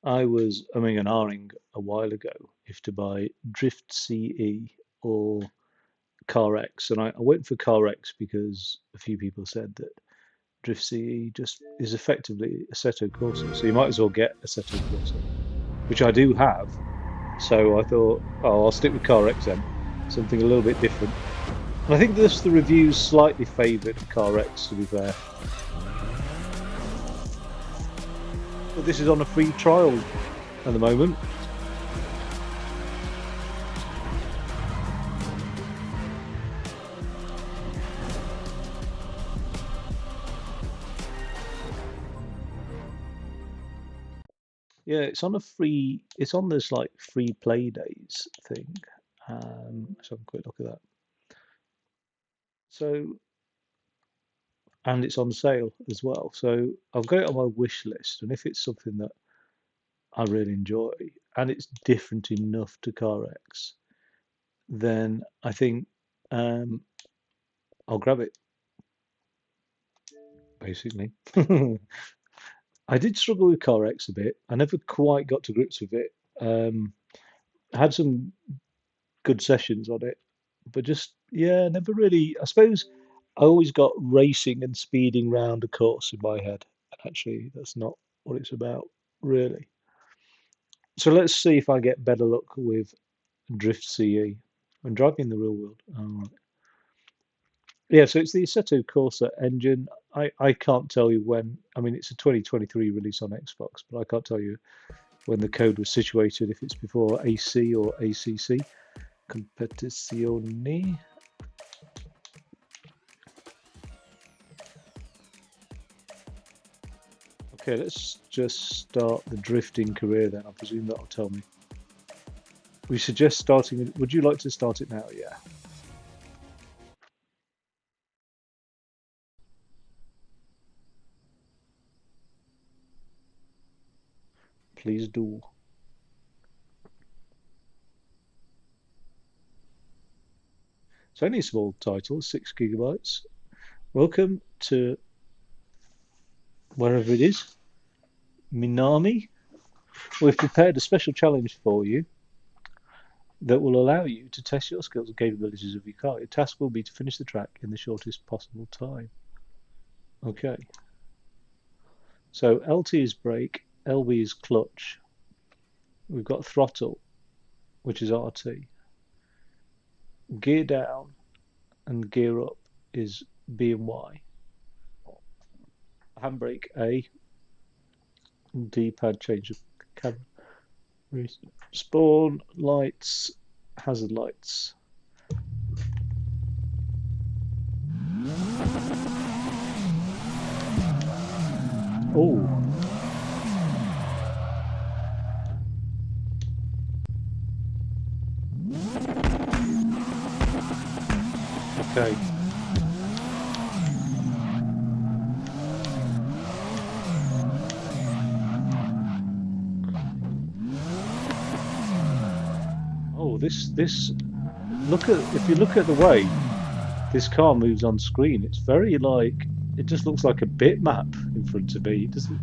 I was umming and ahhing a while ago if to buy Driftce or CarX, and I went for CarX because a few people said that Driftce just is effectively Assetto Corsa, so you might as well get Assetto Corsa, which I do have. So I thought, oh, I'll stick with CarX then, something a little bit different. And I think this the reviews slightly favoured CarX, to be fair. But this is on a free trial at the moment. Yeah, it's on a free. It's on this like free play days thing. So have a quick look at that. So and it's on sale as well. So I've got it on my wish list, and if it's something that I really enjoy and it's different enough to CarX, then I think um, I'll grab it. Basically, I did struggle with CarX a bit. I never quite got to grips with it. I had some good sessions on it, but just yeah, never really. I suppose I always got racing and speeding round a course in my head, and actually that's not what it's about, really. So let's see if I get better luck with Driftce. I'm driving in the real world. Yeah, so it's the Assetto Corsa engine. I can't tell you when. I mean, it's a 2023 release on Xbox, but I can't tell you when the code was situated, if it's before AC or ACC. Competizione. Okay, let's just start the drifting career then. I presume that'll tell me. We suggest starting it. Would you like to start it now? Yeah, please do. It's only a small title, 6 GB. Welcome to wherever it is, Minami. We've prepared a special challenge for you that will allow you to test your skills and capabilities of your car. Your task will be to finish the track in the shortest possible time. Okay, so LT is brake, LB is clutch. We've got throttle, which is RT. Gear down and gear up is B and Y. Handbrake A, D-pad change of camera. Spawn lights, hazard lights. Oh, okay. Oh, this look at if you look at the way this car moves on screen, it's very like it just looks like a bitmap in front of me. It doesn't,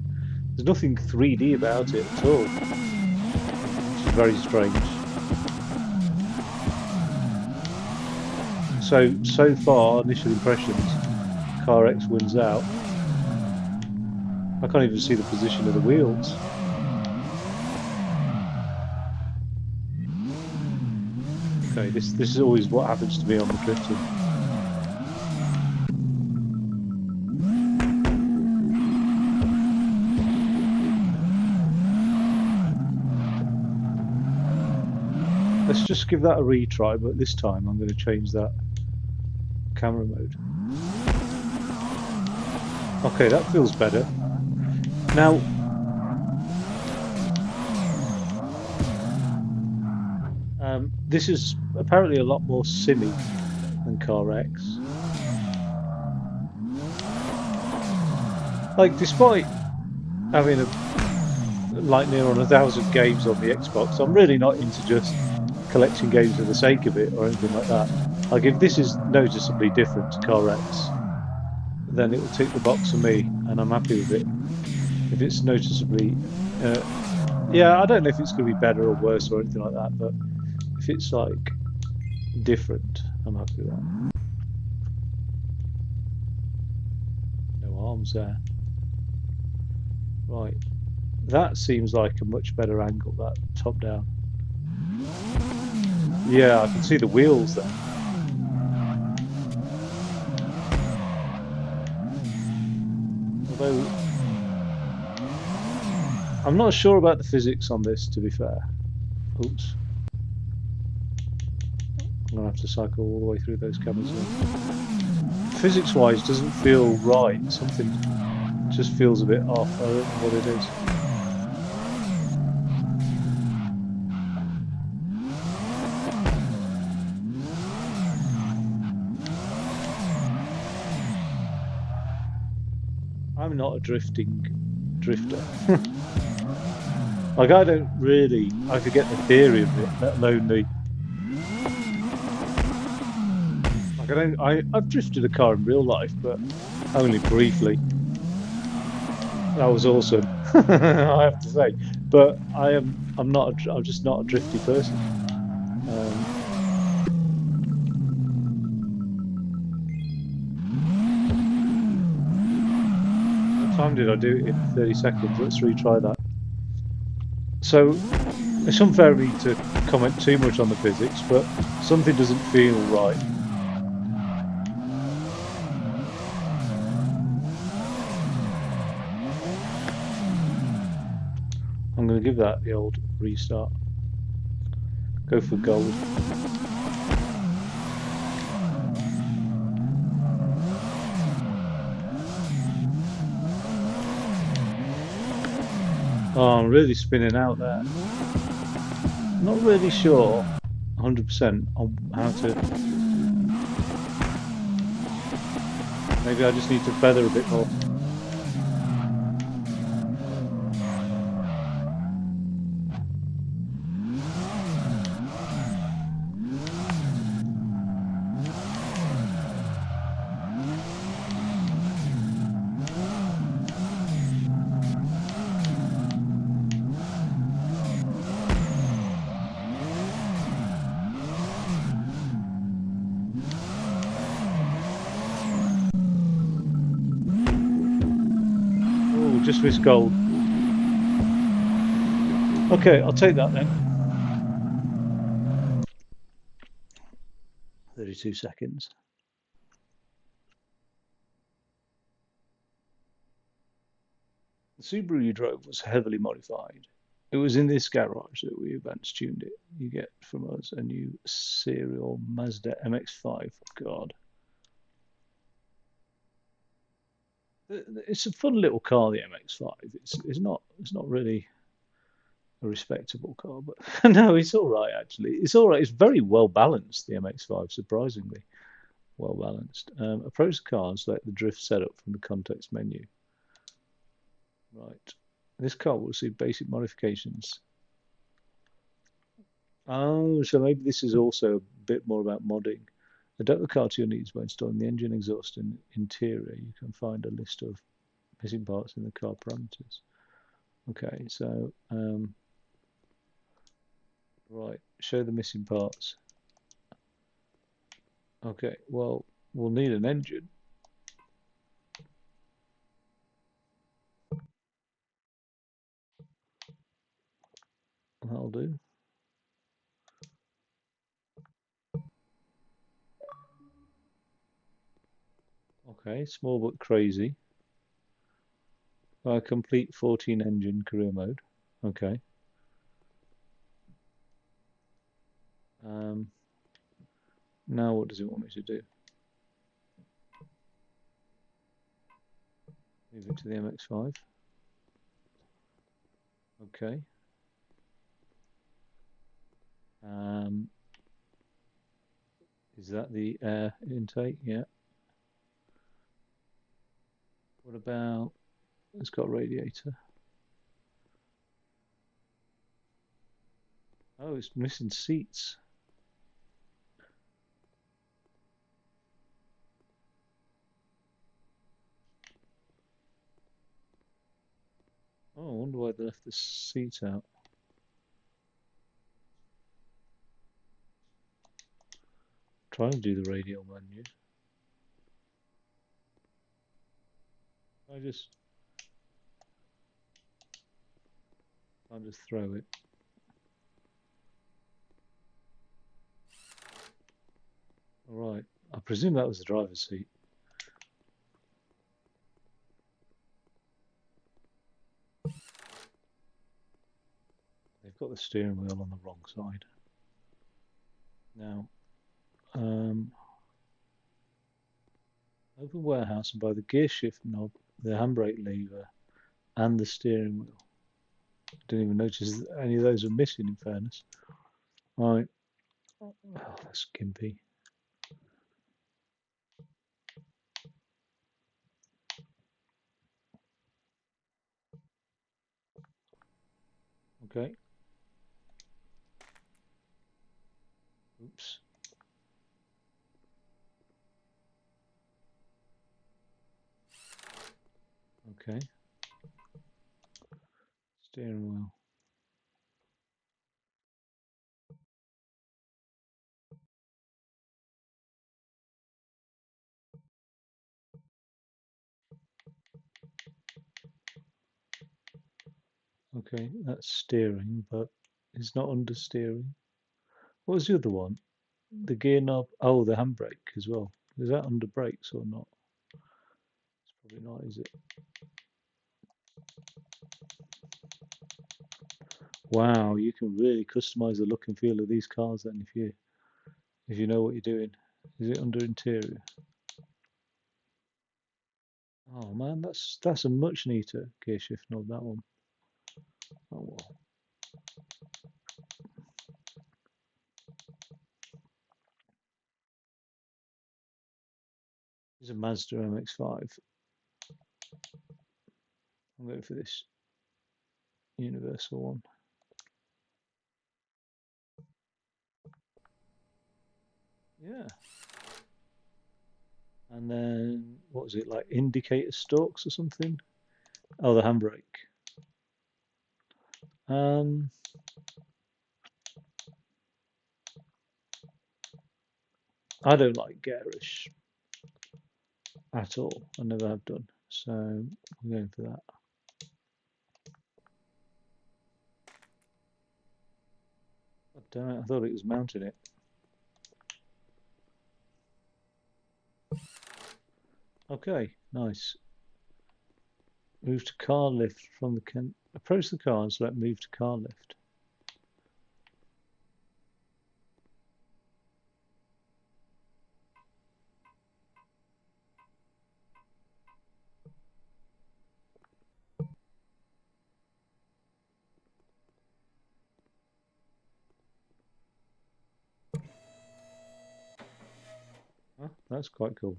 there's nothing 3D about it at all. Which is very strange. So far, initial impressions, Car X wins out. I can't even see the position of the wheels. Okay, this is always what happens to me on the drifting. Let's just give that a retry, but this time I'm going to change that camera mode. Okay, that feels better. Now, this is apparently a lot more simmy than Car X. Like, despite having like near on 1,000 games on the Xbox, I'm really not into just collecting games for the sake of it or anything like that. Like, if this is noticeably different to Car X, then it will tick the box for me, and I'm happy with it. If it's noticeably, Yeah, I don't know if it's going to be better or worse or anything like that, but if it's like different, I'm happy with that. No arms there. Right, that seems like a much better angle, that top down. Yeah, I can see the wheels there. Although I'm not sure about the physics on this, to be fair. Oops, I'm gonna have to cycle all the way through those cameras again. Physics-wise, doesn't feel right. Something just feels a bit off. I don't know what it is. I'm not a drifter. Like I don't really, I forget the theory of it, let alone the like. I've drifted a car in real life, but only briefly. That was awesome, I have to say. But I'm not, I'm just not a drifty person. Um, what time did I do it in? 30 seconds. Let's retry that. So it's unfair of me to comment too much on the physics, but something doesn't feel right. I'm going to give that the old restart. Go for gold. Oh, I'm really spinning out there. Not really sure 100% on how to. Maybe I just need to feather a bit more. Oh, just missed gold. Okay, I'll take that then. 32 seconds. The Subaru you drove was heavily modified. It was in this garage that we advanced tuned it. You get from us a new serial Mazda MX-5. God, it's a fun little car, the MX-5. It's not really a respectable car, but no, it's all right actually. It's all right. It's very well balanced. The MX-5, surprisingly well balanced. Approach the car and select the drift setup from the context menu. Right. This car will see basic modifications. Oh, so maybe this is also a bit more about modding. Adapt the car to your needs by installing the engine, exhaust, and interior. You can find a list of missing parts in the car parameters. Okay, so right, show the missing parts. Okay, well, we'll need an engine. That'll do. Okay, small but crazy. Complete 14 engine career mode. Okay. Um, now what does it want me to do? Move it to the MX-5. Okay. Um, is that the air intake? Yeah. What about, it's got a radiator. Oh, it's missing seats. Oh, I wonder why they left the seats out. trying to do the radial menu. I just throw it. All right. I presume that was the driver's seat. They've got the steering wheel on the wrong side. Now, open warehouse and buy the gear shift knob, the handbrake lever, and the steering wheel. Didn't even notice that any of those were missing, in fairness. Right. Oh, that's skimpy. Okay. Oops. Okay. Steering wheel. Okay, that's steering, but it's not under steering. What was the other one? The gear knob. Oh, the handbrake as well. Is that under brakes or not? It's probably not, is it? Wow, you can really customize the look and feel of these cars then if you know what you're doing. Is it under interior? Oh man, that's a much neater gear shift knob, that one. Oh well. It's a Mazda MX-5. I'm going for this universal one. Yeah. And then what was it, like indicator stalks or something? Oh, the handbrake. Um, I don't like garish at all. I never have done. So I'm going for that. God damn it, I thought it was mounting it. Okay, nice. Move to car lift from the approach the car and select move to car lift. Huh? That's quite cool.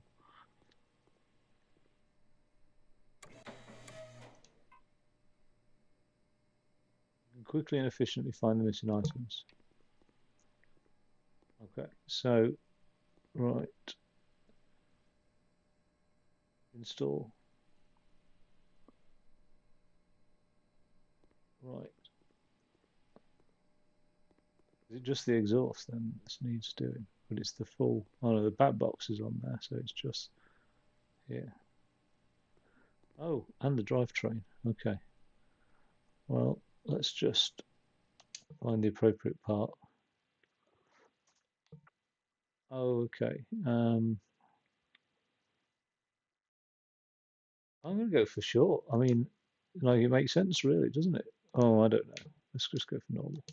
Quickly and efficiently find the missing items. Okay, so right, install. Right, is it just the exhaust then this needs doing? But it's the full. Oh no, the back box is on there, so it's just here. Oh, and the drivetrain. Okay. Well, let's just find the appropriate part. Oh, okay. I'm going to go for short. I mean, like it makes sense, really, doesn't it? Oh, I don't know. Let's just go for normal.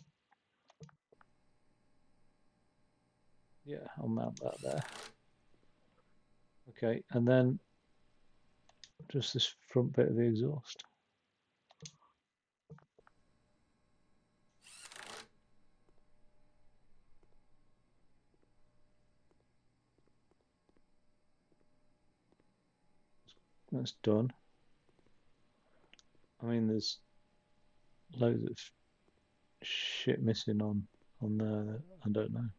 Yeah, I'll mount that there. Okay, and then just this front bit of the exhaust. That's done. I mean, there's loads of shit missing on there. I don't know.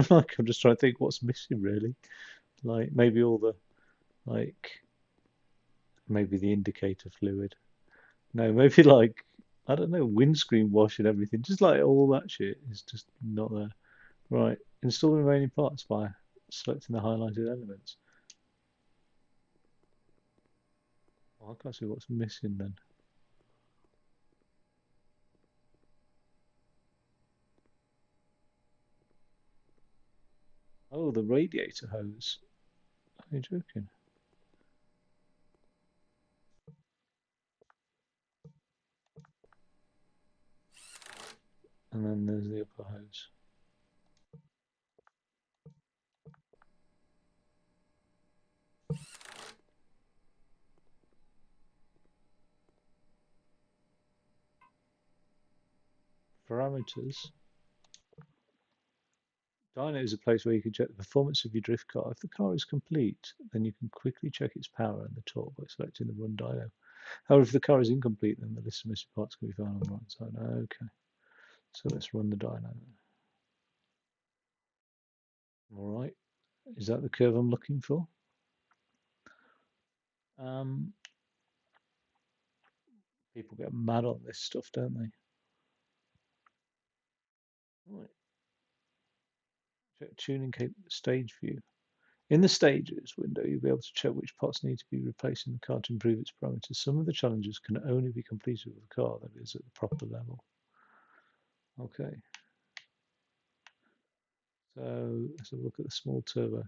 Like I'm just trying to think what's missing really. Like maybe all the like maybe the indicator fluid. No, maybe like I don't know, windscreen wash and everything. Just like all that shit is just not there. Right, install the remaining parts by selecting the highlighted elements. Oh, I can't see what's missing then. Oh, the radiator hose. Are you joking? And then there's the upper hose. Parameters. Dyno is a place where you can check the performance of your drift car. If the car is complete, then you can quickly check its power and the torque by selecting the run dyno. However, if the car is incomplete, then the list of missing parts can be found on the right side. Okay, so let's run the dyno. All right, is that the curve I'm looking for? Um, People get mad on this stuff, don't they? Right, check tuning stage view. In the stages window, you'll be able to check which parts need to be replaced in the car to improve its parameters. Some of the challenges can only be completed with a car that is at the proper level. Okay, so let's have a look at the small turbo.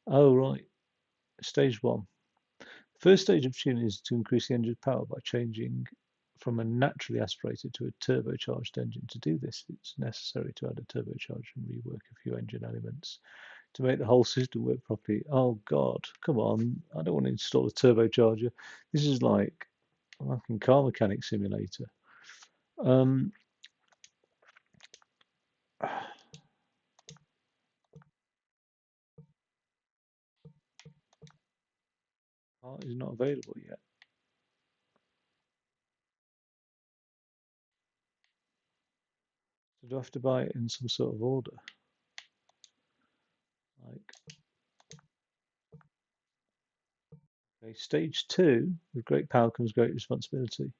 Oh, right, stage one. First stage of tuning is to increase the engine's power by changing from a naturally aspirated to a turbocharged engine. To do this, it's necessary to add a turbocharger and rework a few engine elements to make the whole system work properly. Oh God, come on! I don't want to install a turbocharger. This is like a fucking car mechanic simulator. Um, Part is not available yet. So do I have to buy it in some sort of order? Like, okay, stage two, with great power comes great responsibility.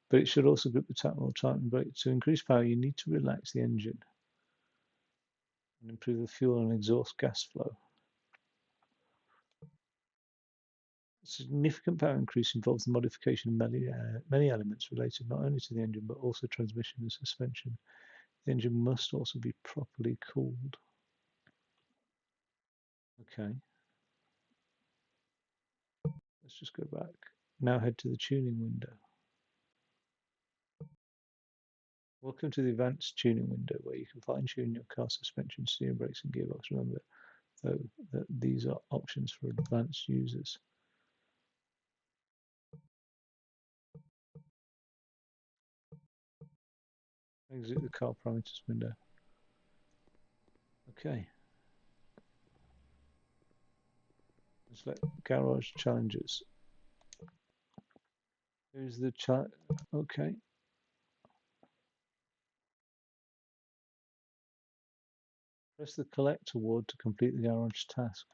But it should also grip the tap more tight and brake. To increase power, you need to relax the engine and improve the fuel and exhaust gas flow. A significant power increase involves the modification of many elements related not only to the engine but also transmission and suspension. The engine must also be properly cooled. Okay, let's just go back. Now head to the tuning window. Welcome to the advanced tuning window where you can fine tune your car suspension, steering, brakes and gearbox. Remember though that these are options for advanced users. Exit the car parameters window. Okay. Select garage challenges. Here's the challenge. Okay. Press the collect award to complete the garage task.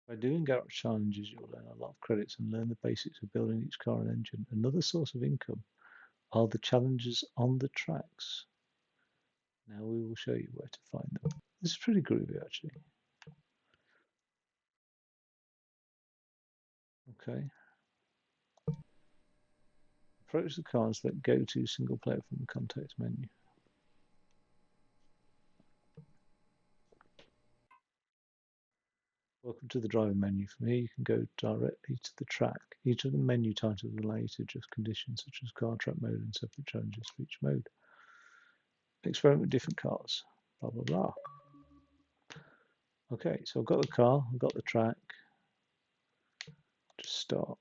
By doing garage challenges, you'll earn a lot of credits and learn the basics of building each car and engine. Another source of income are the challenges on the tracks. Now we will show you where to find them. This is pretty groovy, actually. Okay. Approach the car and select Go to single player from the context menu. Welcome to the driver menu. From here you can go directly to the track. Each of the menu titles allow you to adjust conditions such as car track mode and separate challenges for each mode. Experiment with different cars. Blah blah blah. Okay, so I've got the car, I've got the track. Just start.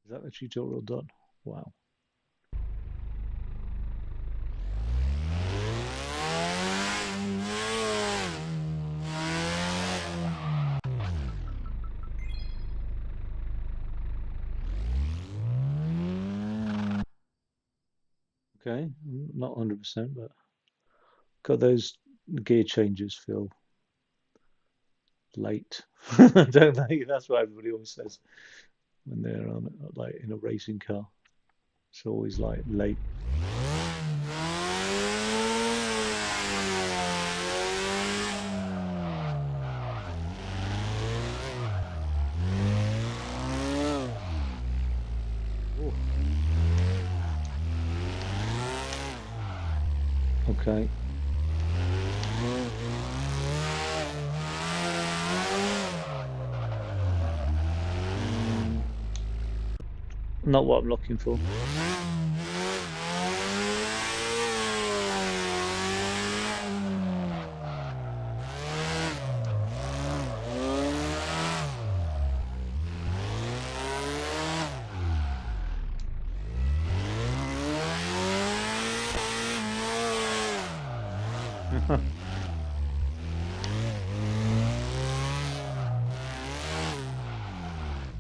Is that the tutorial done? Wow. Okay, not 100%, but got those gear changes feel late, don't they? That's what everybody always says. when they're on like in a racing car. It's always like late. Ooh. Okay. Not what I'm looking for.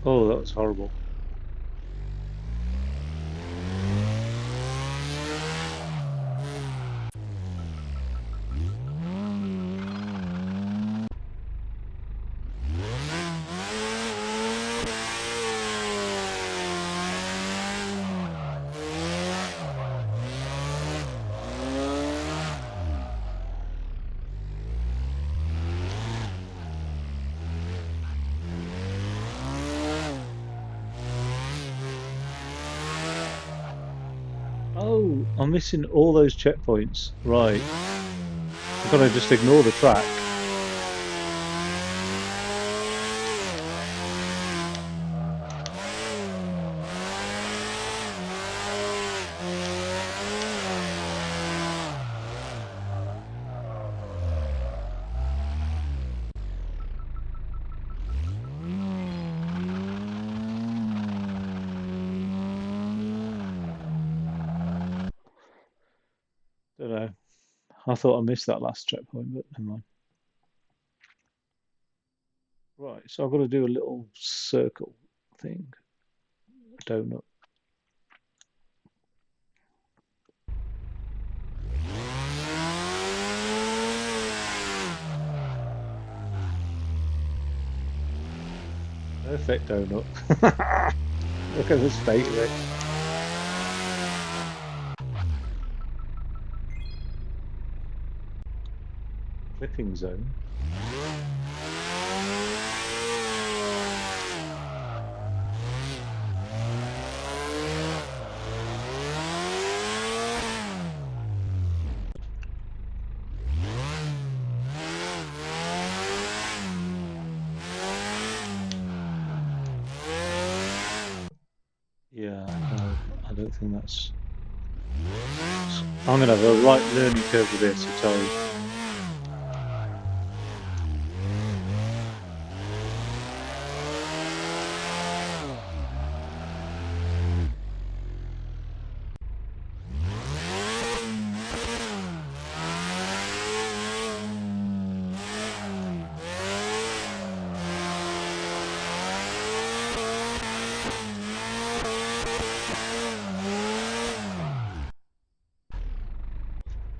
Oh, that was horrible. Oh, I'm missing all those checkpoints. Right. I've got to just ignore the track. Don't know. I thought I missed that last checkpoint, but never mind. Right, so I've got to do a little circle thing, a donut. Perfect donut. Look at the state of it. Clipping zone. Yeah, no, I don't think that's. I'm gonna have a right learning curve with this, I tell you.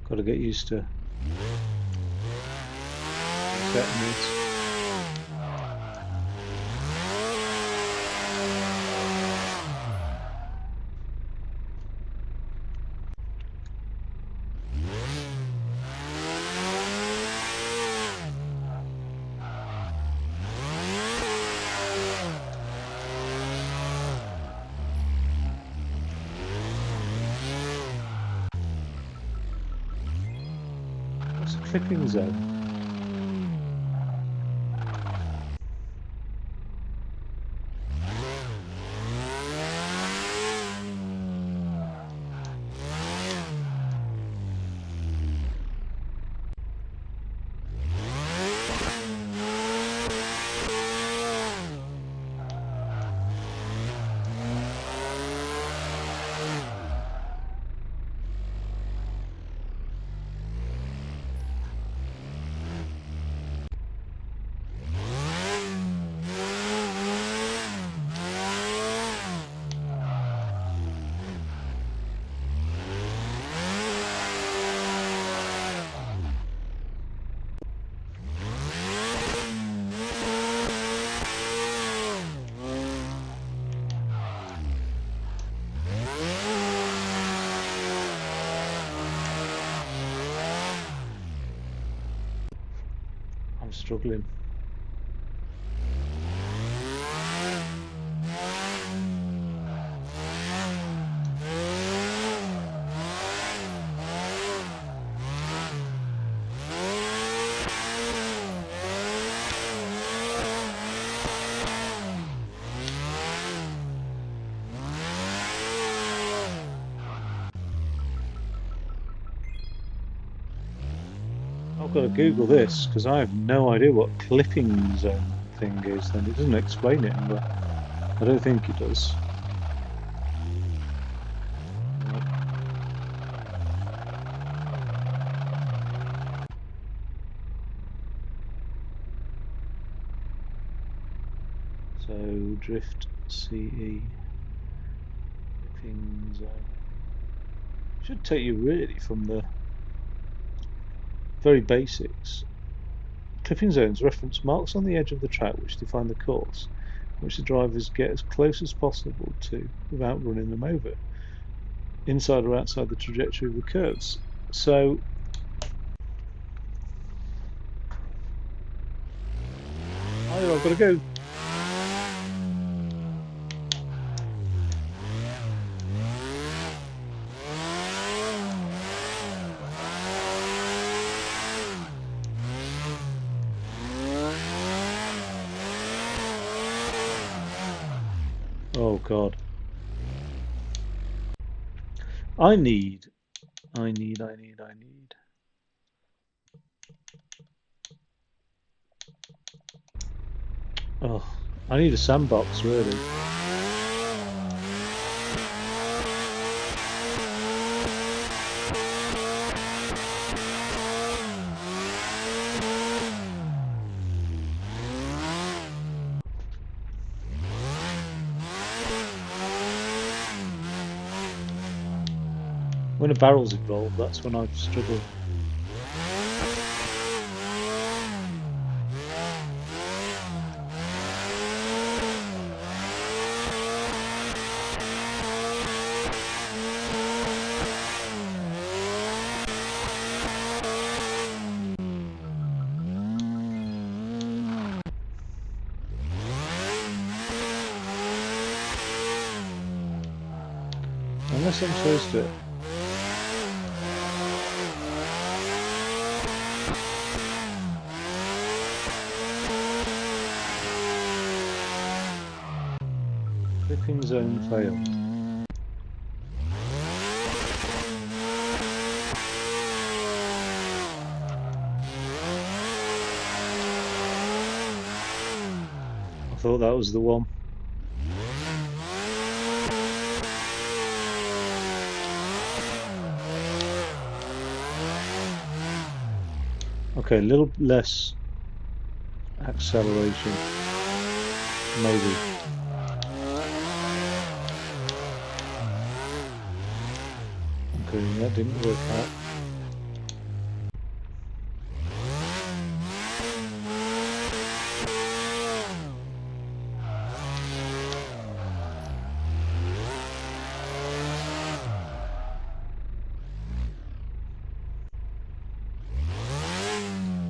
Got to get used to setting this. What's a clipping zone? struggling. I've got to Google this because I have no idea what clipping zone thing is, and it doesn't explain it anywhere. I don't think it does. No. So drift CE clipping zone should take you really from the very basics. Clipping zones reference marks on the edge of the track which define the course, which the drivers get as close as possible to without running them over, inside or outside the trajectory of the curves. So, I've got to go. Oh God. I need. Oh, I need a sandbox really. When a barrel's involved, that's when I struggle. Unless I'm supposed to. Clipping zone failed. I thought that was the one. Okay, a little less acceleration, maybe. Okay, that didn't work out.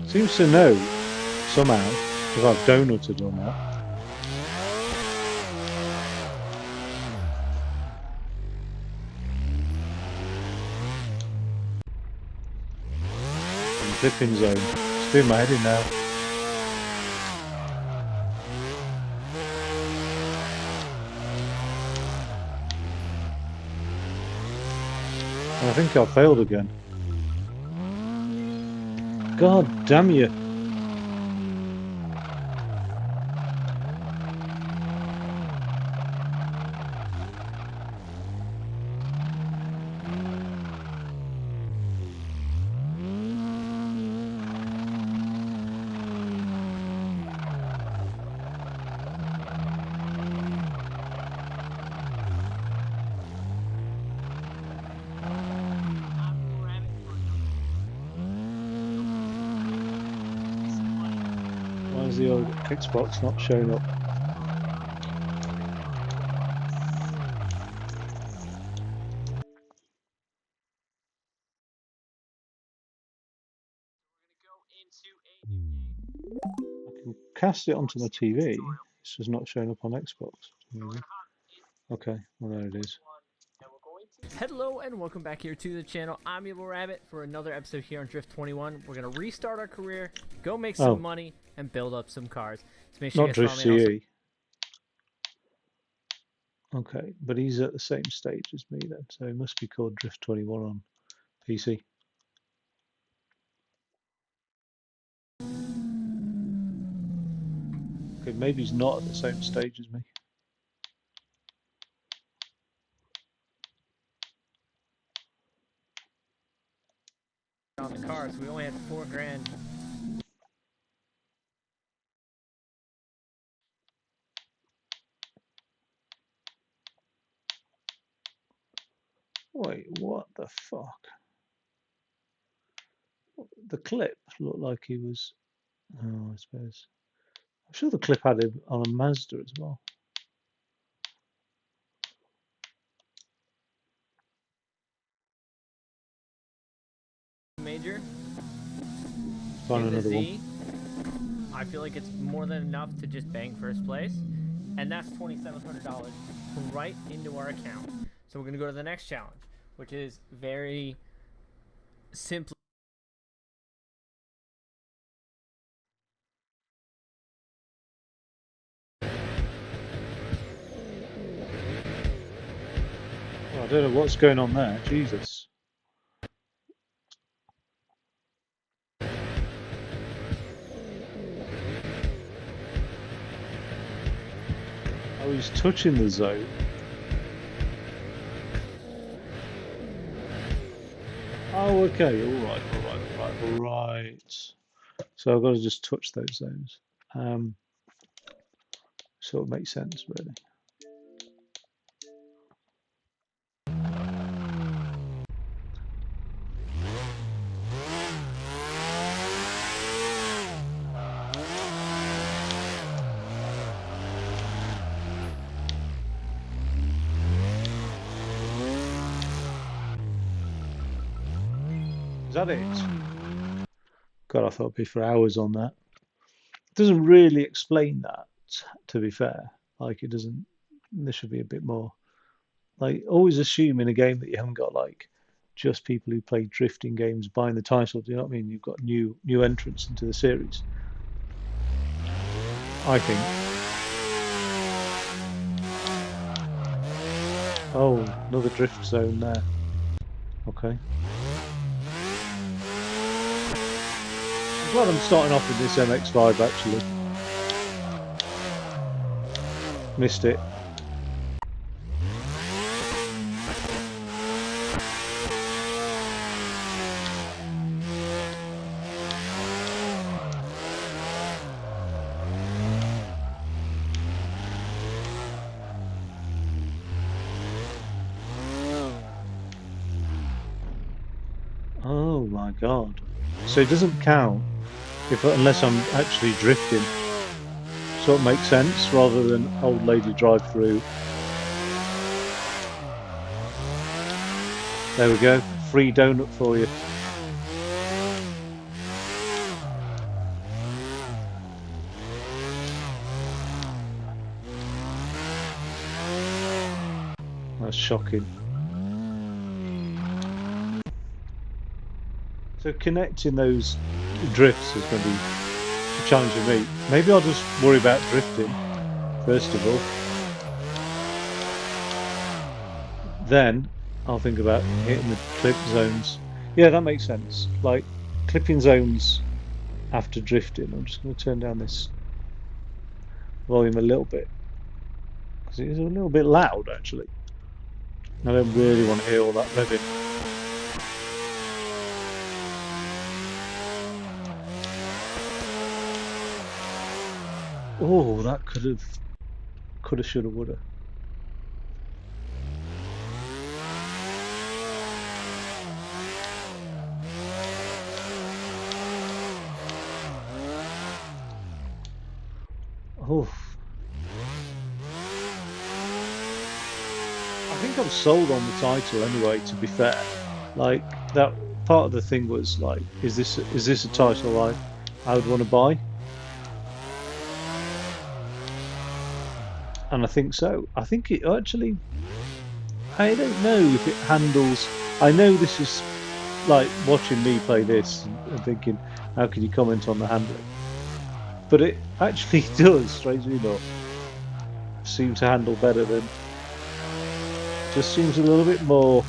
Seems to know somehow if I've donutted or not. Clipping zone. It's doing my head in now. I think I've failed again. God damn you. Why is the old Xbox not showing up? I can cast it onto my TV. It's just not showing up on Xbox. Maybe. Okay, well there it is. Hello and welcome back here to the channel. I'm Evil Rabbit for another episode here on Drift 21. We're gonna restart our career, go make some money, and build up some cars. So make sure not you guys follow me. Driftce. Okay, but he's at the same stage as me then, so he must be called Drift 21 on PC. Okay, maybe he's not at the same stage as me. On the car, so we only had 4 grand. Wait, what the fuck? The clip looked like he was. Oh, I suppose. I'm sure the clip had him on a Mazda as well. Major. Find another one. I feel like it's more than enough to just bang first place, and that's $2,700 right into our account. So we're gonna go to the next challenge, which is very simply. I don't know what's going on there. Jesus. Oh, he's touching the zone. Oh, okay. All right. So I've got to just touch those zones. So it makes sense, really. Is that it? God, I thought it'd be for hours on that. It doesn't really explain that, to be fair. Like, it doesn't. There should be a bit more. Like, always assume in a game that you haven't got like just people who play drifting games buying the title. Do you know what I mean? You've got new entrants into the series. I think. Oh, another drift zone there. Okay. I'm glad I'm starting off with this MX-5 actually. Missed it. Oh my god. So it doesn't count unless I'm actually drifting. So it makes sense rather than old lady drive through. There we go. Free donut for you. That's shocking. So connecting those drifts is going to be a challenge for me. Maybe I'll just worry about drifting first of all. Then I'll think about hitting the clip zones. Yeah, that makes sense. Like clipping zones after drifting. I'm just going to turn down this volume a little bit because it is a little bit loud actually. I don't really want to hear all that revving. Oh, that could have, should have, would have. Oh, I think I'm sold on the title anyway. To be fair, like that part of the thing was like, is this a title I would want to buy? and I think so. I think it actually. I don't know if it handles. I know this is like watching me play this and thinking, how can you comment on the handling? But it actually does, strangely enough, seem to handle better than. Just seems a little bit more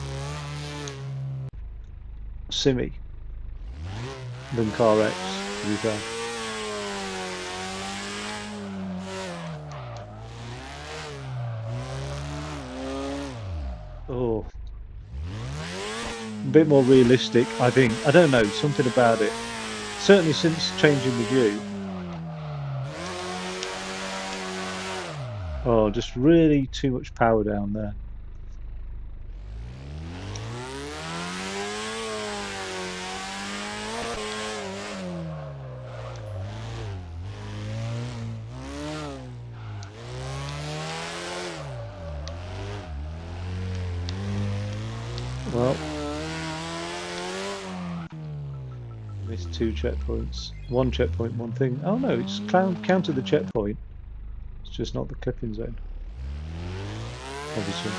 simmy than Car X, to be fair. Oh, a bit more realistic, I think. I don't know, something about it. Certainly since changing the view. Oh, just really too much power down there. Well, missed two checkpoints. One checkpoint, one thing. Oh no, it's counted the checkpoint. It's just not the clipping zone, obviously.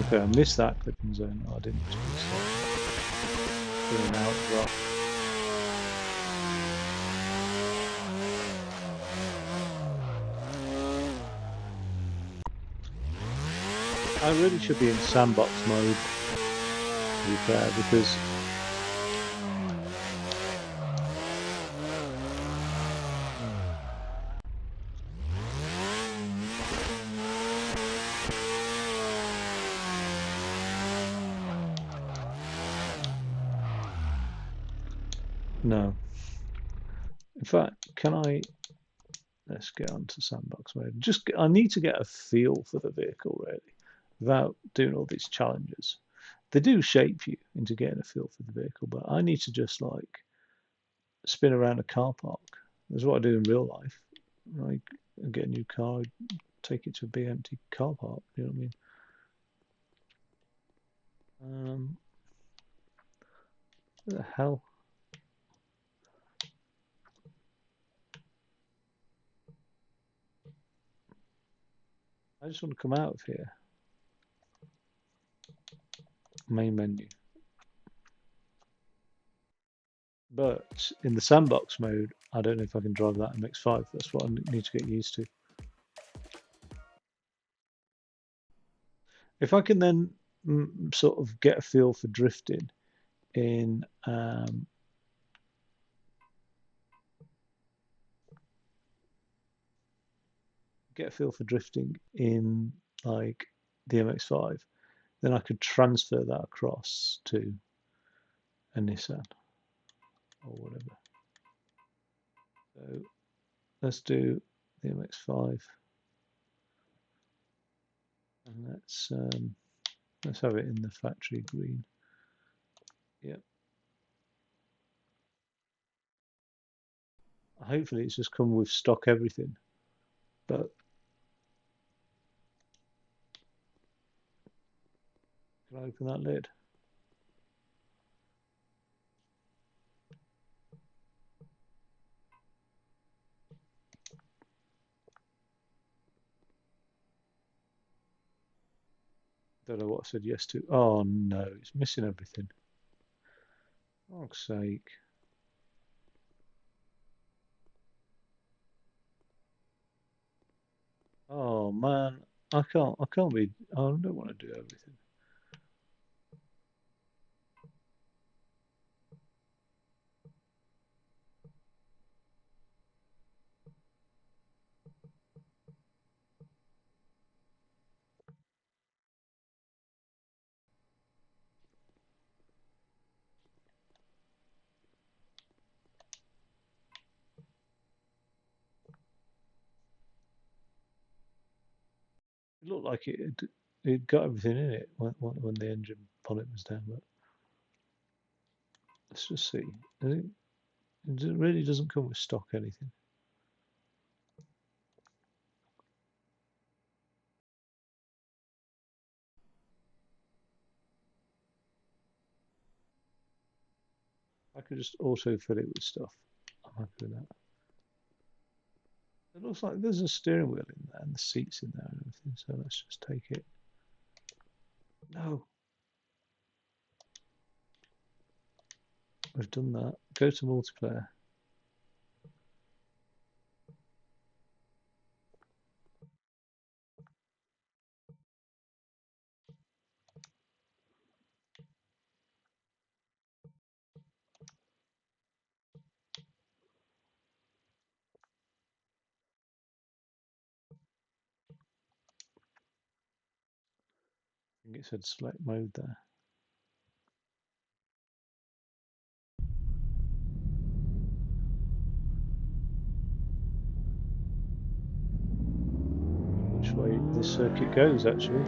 Okay, I missed that clipping zone. Oh, I didn't expect that. In and out drop. I really should be in sandbox mode, to be fair, because no. In fact, can I? Let's get onto sandbox mode. I need to get a feel for the vehicle really, without doing all these challenges. They do shape you into getting a feel for the vehicle, but I need to just like spin around a car park. That's what I do in real life. Like, I get a new car, I take it to a big empty car park. You know what I mean? What the hell? I just want to come out of here. Main menu. But in the sandbox mode, I don't know if I can drive that MX-5. That's what I need to get used to. If I can then sort of get a feel for drifting in like the MX-5, then I could transfer that across to a Nissan or whatever. So let's do the MX-5 and let's have it in the factory green. Yep. Hopefully it's just come with stock everything, but can I open that lid? Don't know what I said yes to. Oh no, it's missing everything. For fuck's sake. Oh man, I can't be, I don't want to do everything. It looked like it got everything in it when the engine bonnet was down, but let's just see. It really doesn't come with stock anything. I could just auto fill it with stuff. happy with that. It looks like there's a steering wheel in there and the seats in there and everything. So let's just take it. No, we've done that. Go to multiplayer. I think it said select mode there. Which way this circuit goes, actually.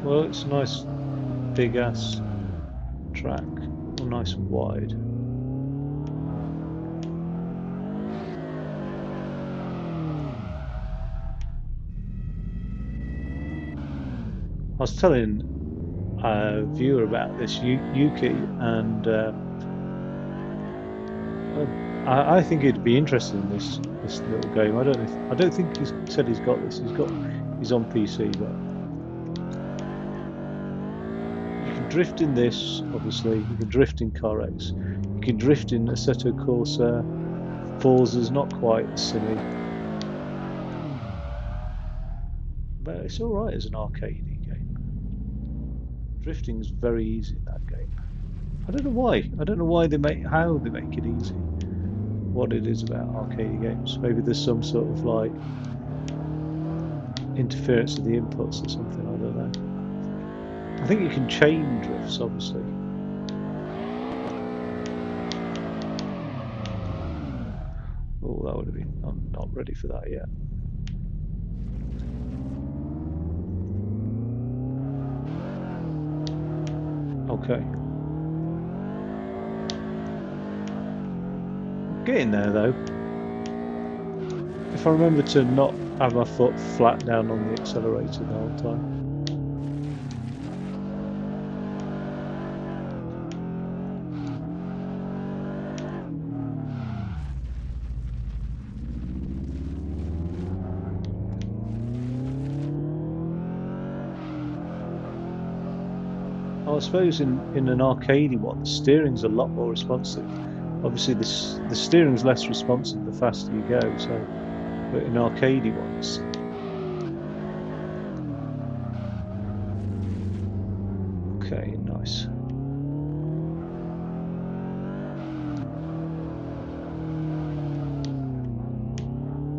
Well, it's a nice big ass track, or nice and wide. I was telling a viewer about this, Yuki, and I think he'd be interested in this little game. I don't think he's said he's got this. He's on PC, but you can drift in this. Obviously, you can drift in CarX. You can drift in Assetto Corsa. Forza's not quite as silly, but it's all right as an arcadey game. Drifting is very easy in that game. I don't know why. I don't know why how they make it easy. What it is about arcade games. Maybe there's some sort of like interference with the inputs or something. I don't know. I think you can chain drifts, obviously. Oh, that would have been. I'm not ready for that yet. Okay. Getting there though. If I remember to not have my foot flat down on the accelerator the whole time. I suppose in an arcadey one, the steering's a lot more responsive. Obviously, the steering's less responsive the faster you go. So, but in arcadey ones, okay, nice.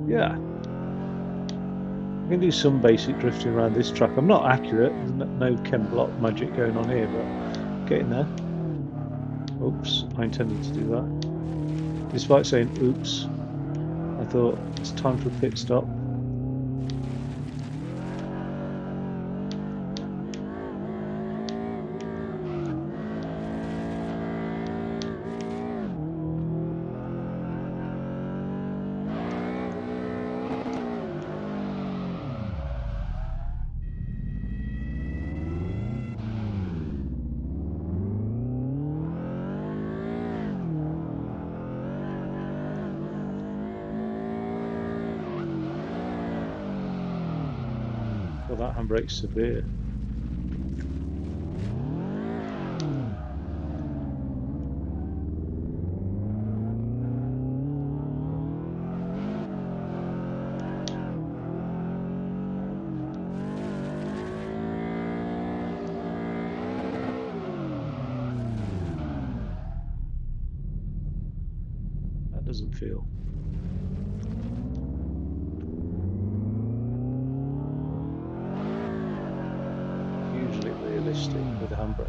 Yeah, I'm gonna do some basic drifting around this track. I'm not accurate. There's no Ken Block magic going on here, but getting there. Oops, I intended to do that. Despite saying oops, I thought it's time for a pit stop. Well, that handbrake's severe. That doesn't feel. Hugely realistic with a handbrake.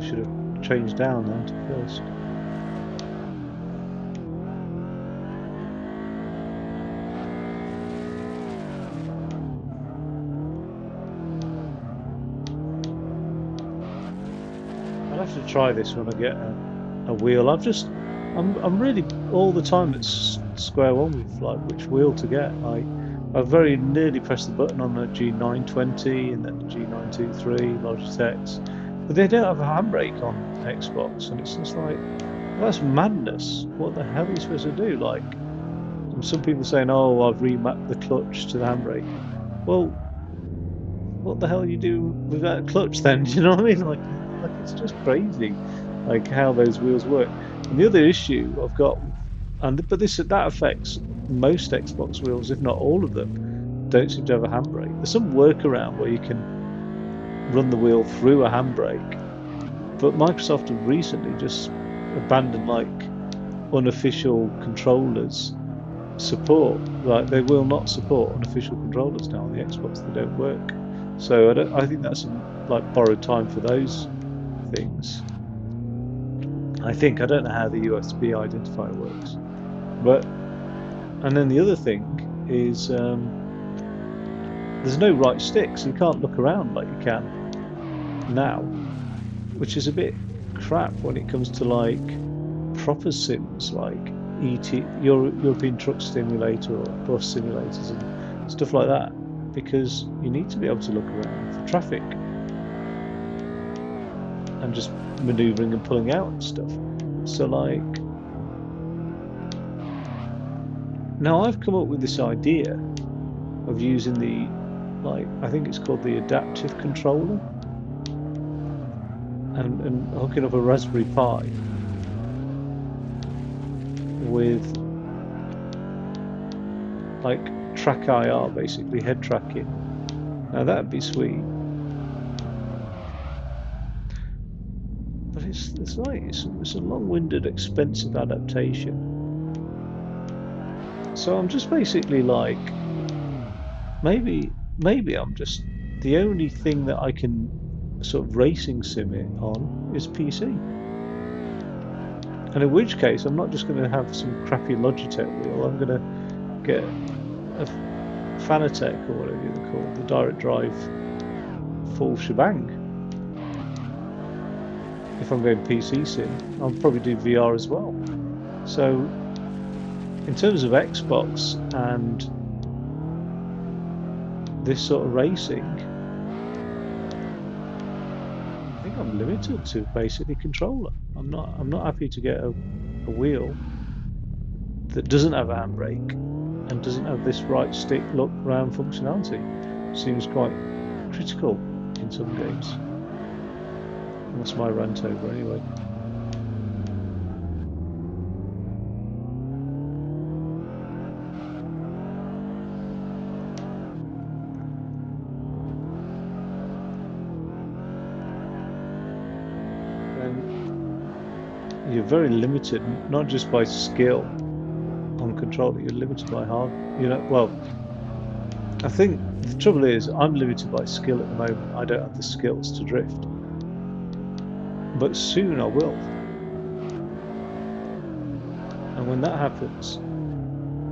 should have changed down then to first. I'll have to try this when I get a wheel. I'm really all the time at square one with like which wheel to get. I've very nearly pressed the button on the G920 and then the G923 Logitechs, but they don't have a handbrake on Xbox, and it's just like, well, that's madness. What the hell are you supposed to do? Like, some people saying, "Oh, I've remapped the clutch to the handbrake." Well, what the hell are you doing without a clutch then? Do you know what I mean? Like it's just crazy, like how those wheels work. And the other issue I've got, but that affects most Xbox wheels, if not all of them, don't seem to have a handbrake. There's some workaround where you can run the wheel through a handbrake, but Microsoft have recently just abandoned like unofficial controllers support. Like they will not support unofficial controllers now on the Xbox. They don't work. So I think that's some like borrowed time for those things. I don't know how the USB identifier works, but and then the other thing is there's no right stick, so you can't look around like you can now, which is a bit crap when it comes to like proper sims like European Truck Simulator or bus simulators and stuff like that, because you need to be able to look around for traffic and just maneuvering and pulling out and stuff. So like now I've come up with this idea of using the like I think it's called the adaptive controller and hooking up a Raspberry Pi with like track IR, basically head tracking. Now that'd be sweet. But it's like it's a long-winded, expensive adaptation. So I'm just basically like maybe I'm just the only thing that I can sort of racing sim it on is PC. And in which case I'm not just going to have some crappy Logitech wheel. I'm going to get a Fanatec or whatever they're called, the direct drive full shebang. If I'm going PC sim, I'll probably do VR as well. So in terms of Xbox and this sort of racing, I think I'm limited to basically controller. I'm not happy to get a wheel that doesn't have a handbrake and doesn't have this right stick look round functionality. Seems quite critical in some games. And that's my rant over anyway. And you're very limited, not just by skill on controller, you're limited by hard. Well, I think the trouble is I'm limited by skill at the moment. I don't have the skills to drift, but soon I will. And when that happens,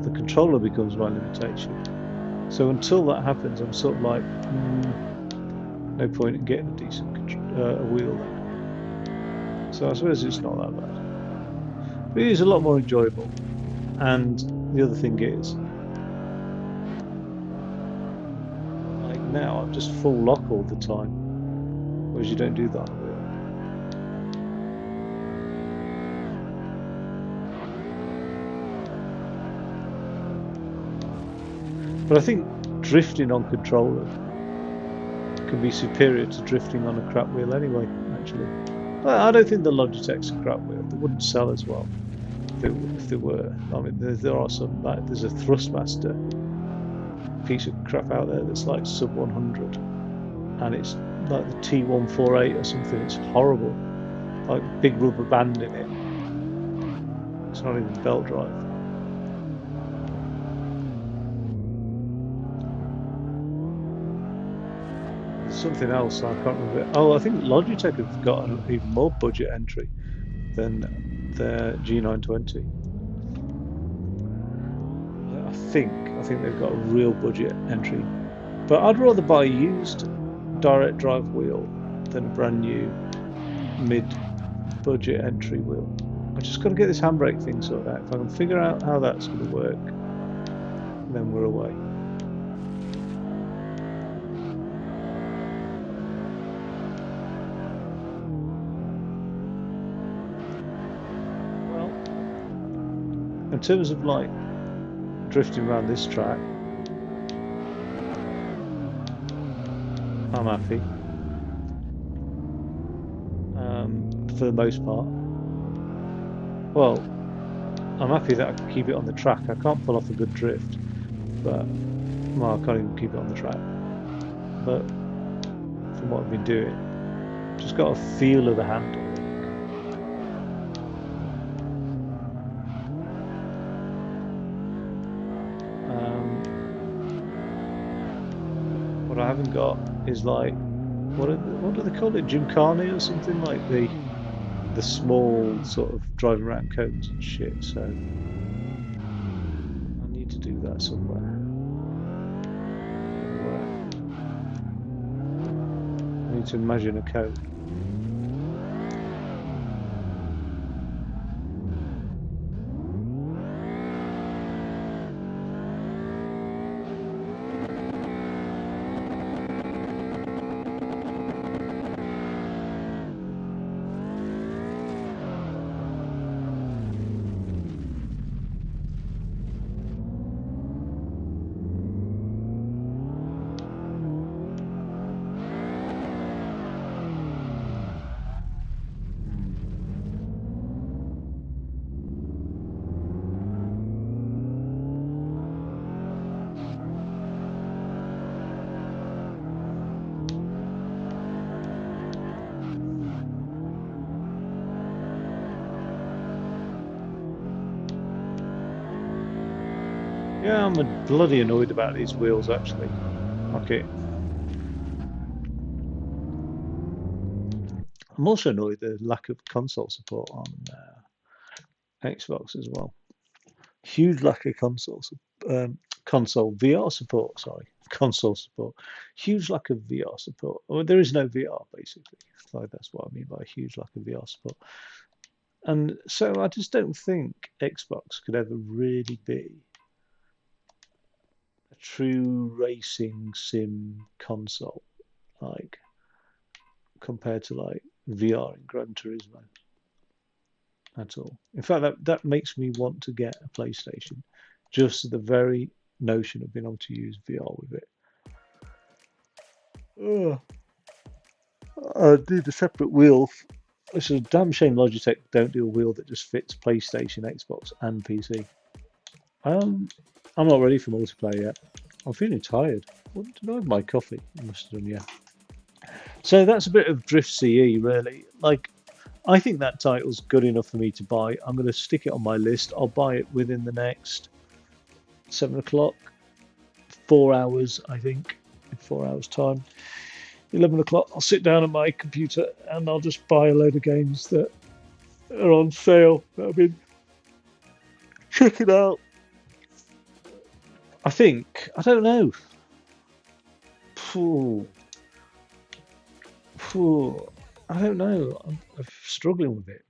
the controller becomes my limitation. So until that happens, I'm sort of like, no point in getting a decent a wheel then. So I suppose it's not that bad. But it is a lot more enjoyable. And the other thing is, like now, I'm just full lock all the time, whereas you don't do that on a wheel. But I think drifting on controller can be superior to drifting on a crap wheel anyway, actually. But I don't think the Logitech's a crap wheel. They wouldn't sell as well if they were. I mean, there are some, like, there's a Thrustmaster piece of crap out there that's like sub 100. And it's like the T148 or something. It's horrible. Like big rubber band in it. It's not even belt drive. something else. I can't remember. Oh, I think Logitech have got an even more budget entry than their G920. I think they've got a real budget entry. But I'd rather buy a used direct drive wheel than a brand new mid-budget entry wheel. I just got to get this handbrake thing sorted out. If I can figure out how that's going to work, then we're away. Well, in terms of like drifting around this track, I'm happy for the most part. Well, I'm happy that I can keep it on the track. I can't pull off a good drift, but well, I can't even keep it on the track. But from what I've been doing, just got a feel of the handle, I think. Um, what I haven't got is like what do they call it? Gymkhana or something like the small sort of driving around cones and shit. So I need to do that somewhere. Don't know where. I need to imagine a cone. Hmm. Yeah, I'm bloody annoyed about these wheels actually. Okay, I'm also annoyed the lack of console support on Xbox as well. Huge lack of console VR support. Sorry, console support. Huge lack of VR support. Well, there is no VR basically. So that's what I mean by a huge lack of VR support. And so I just don't think Xbox could ever really be a true racing sim console, like compared to like VR in Gran Turismo at all. In fact, that makes me want to get a PlayStation, just the very notion of being able to use VR with it. Ugh. I need a separate wheel. It's a damn shame Logitech don't do a wheel that just fits PlayStation, Xbox, and PC. Um, I'm not ready for multiplayer yet. I'm feeling tired. What did I have my coffee? I must have done, yeah. So that's a bit of Driftce, really. Like, I think that title's good enough for me to buy. I'm going to stick it on my list. I'll buy it within the next 7 o'clock, 4 hours, I think, in 4 hours' time. 11 o'clock, I'll sit down at my computer and I'll just buy a load of games that are on sale that I've been checking out. I don't know. Phew, phew, I don't know. I'm struggling with it.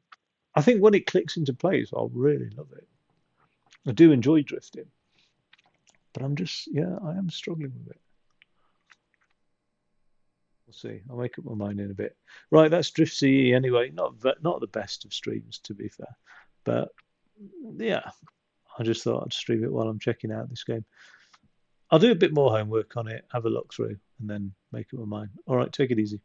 I think when it clicks into place, I'll really love it. I do enjoy drifting, but yeah, I am struggling with it. We'll see. I'll make up my mind in a bit. Right, that's Drift CE anyway. Not the best of streams, to be fair, but yeah, I just thought I'd stream it while I'm checking out this game. I'll do a bit more homework on it, have a look through, and then make up my mind. All right, take it easy.